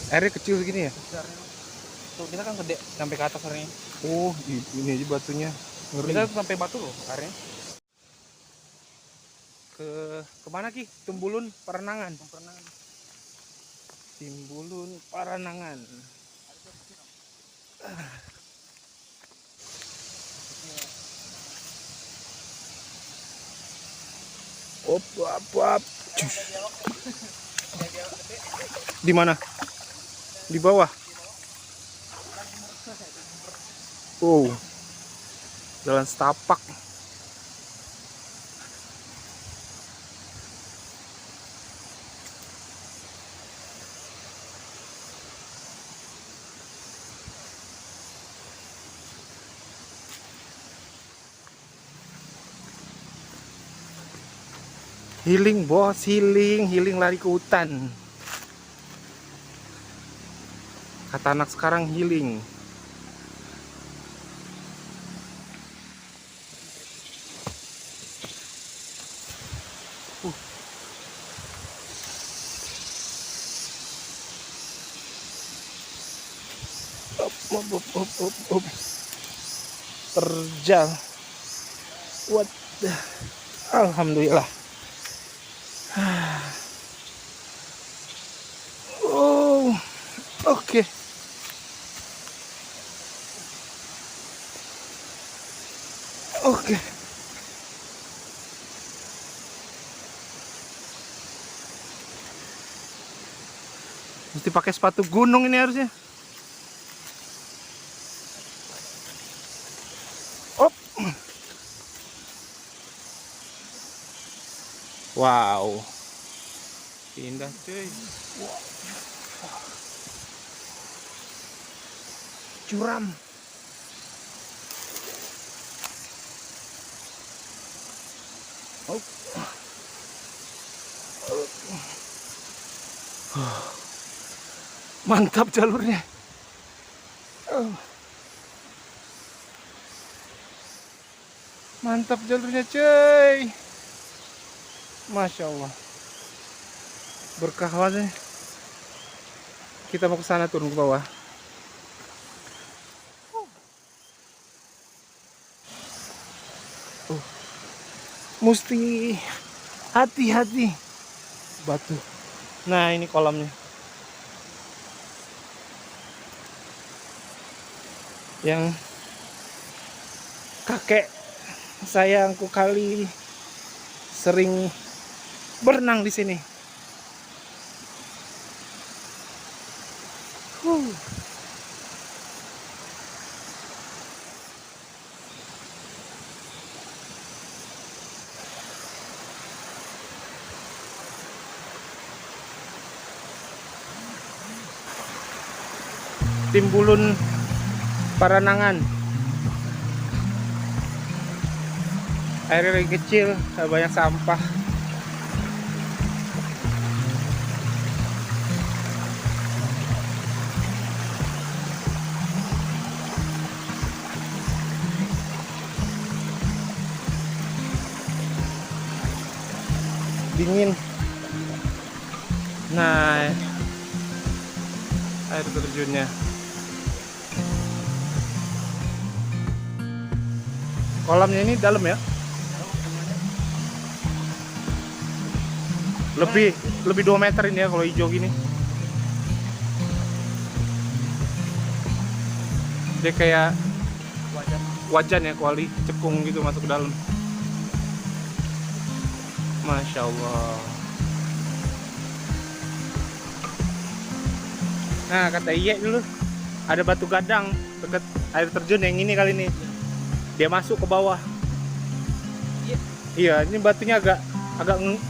Airnya kecil segini ya? Besarnya. Tuh kita kan gede sampai ke atas airnya. Oh, ini aja batunya. Ngeri. Kita tuh sampai batu loh airnya. Kemana Ki? Timbulun Paranangan. Pernah. Timbulun Paranangan. Op, op, op. Di mana? Di bawah. Oh, jalan setapak. Healing bos, healing lari ke hutan. Kata anak sekarang healing. Op. Terjal. What? Alhamdulillah. Oh, oke. Oke. Mesti pakai sepatu gunung ini harusnya. Op. Wow. Indah cuy. Curam. Oh. Mantap jalurnya. Mantap jalurnya cuy. Masya Allah. Berkah banget. Kita mau ke sana turun ke bawah. Mesti hati-hati. Batu. Nah, ini kolamnya. Yang kakek saya angku kali sering berenang di sini. Timbulun Paranangan. Airnya lagi kecil, banyak sampah. Dingin. Nah, air terjunnya. Kolamnya ini dalam ya? Lebih 2 meter ini ya kalau hijau gini. Dia kayak wajan ya, kuali cekung gitu masuk ke dalam. Masya Allah. Nah, kata Iye dulu ada batu gadang dekat air terjun yang ini kali ini. Dia masuk ke bawah. Iya, ini batunya agak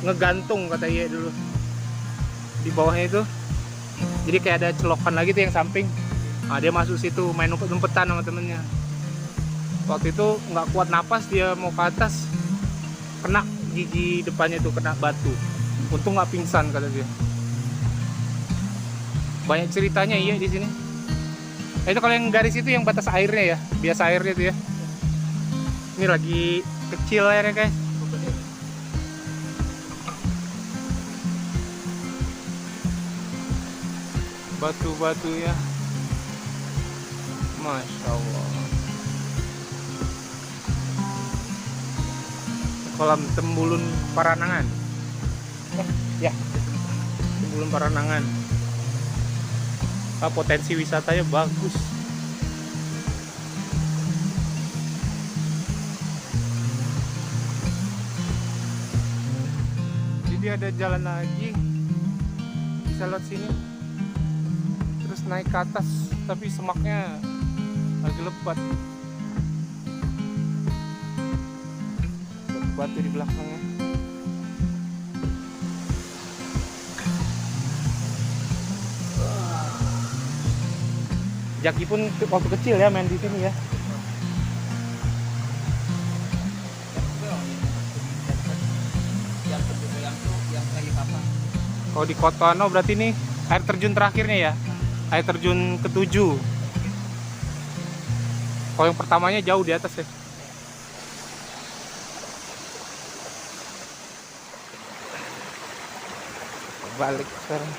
ngegantung kata Iye dulu. Di bawahnya itu. Jadi kayak ada celokan lagi tuh yang samping. Nah, dia masuk situ main umpet-umpetan sama temennya. Waktu itu nggak kuat napas, dia mau ke atas, kena gigi depannya tuh, kena batu. Untung nggak pingsan kata dia. Banyak ceritanya Iya di sini. Itu kalau yang garis itu yang batas airnya ya, biasa airnya tuh ya. Ini lagi kecil airnya guys. batu-batunya, masya Allah. Kolam Tembulun Paranangan. Ya, Tembulun Paranangan. Potensi wisatanya bagus. Jadi ada jalan lagi, bisa lewat sini, terus naik ke atas, tapi semaknya lagi lebat. Batu di belakangnya. Jaki pun waktu kecil ya main di sini ya. Kalau di Kotono berarti ini air terjun terakhirnya ya, air terjun ke-7. Kalau yang pertamanya jauh di atas ya. Balik sekarang.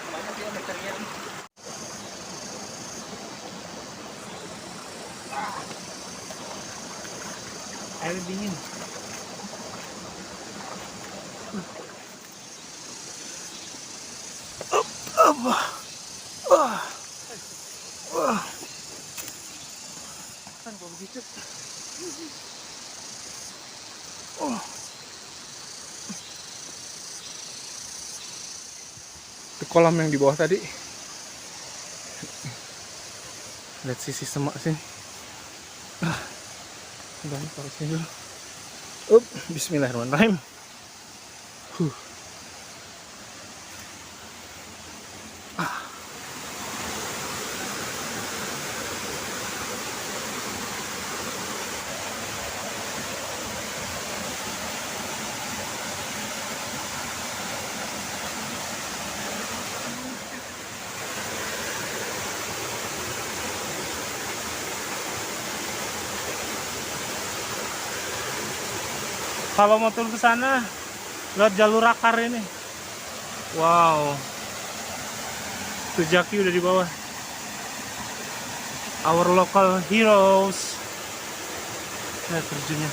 Air dingin. Kan kok begitu? Itu kolam yang di bawah tadi. Lihat sisi semak sini. Udah taruh sini dulu. Bismillahirrahmanirrahim. Kalau mau turun ke sana lewat jalur akar ini. Wow. Tuh Jaki udah di bawah. Our local heroes. Lihat terjunnya.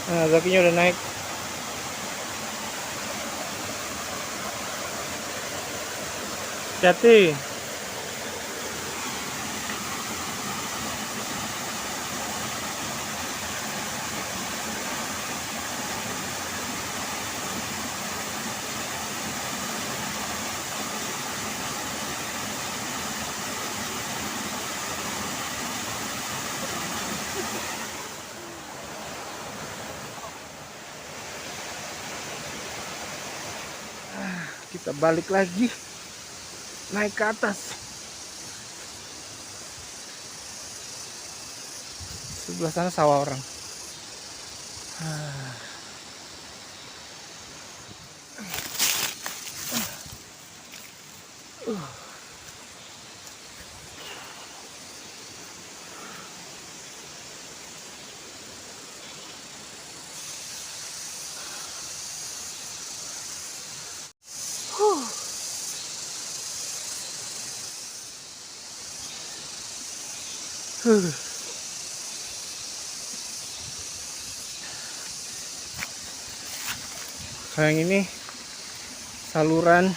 Nah, Jakinya udah naik. Hati-hati. Kita balik lagi, naik ke atas. Sebelah sana sawah orang. Kalau yang ini saluran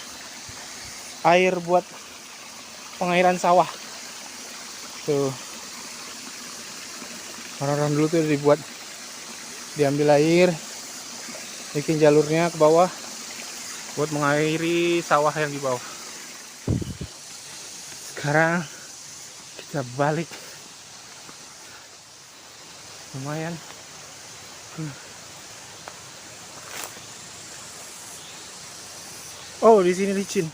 air buat pengairan sawah. Tuh. Orang-orang dulu tuh diambil air, bikin jalurnya ke bawah buat mengairi sawah yang di bawah. Sekarang kita balik. Lumayan. Oh, di sini licin.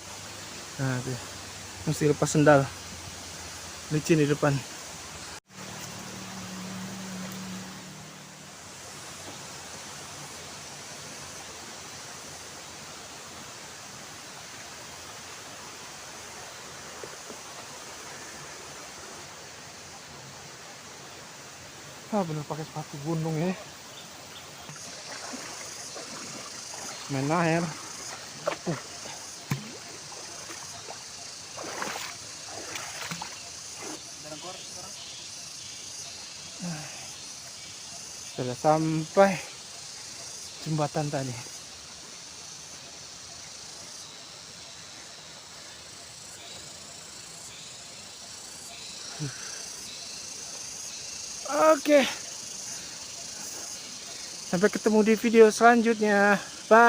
Nah, tuh. Mesti lepas sendal. Licin di depan. Bener pakai sepatu gunung ya. main air. Sudah sampai jembatan tadi. Oke. Sampai ketemu di video selanjutnya. Bye.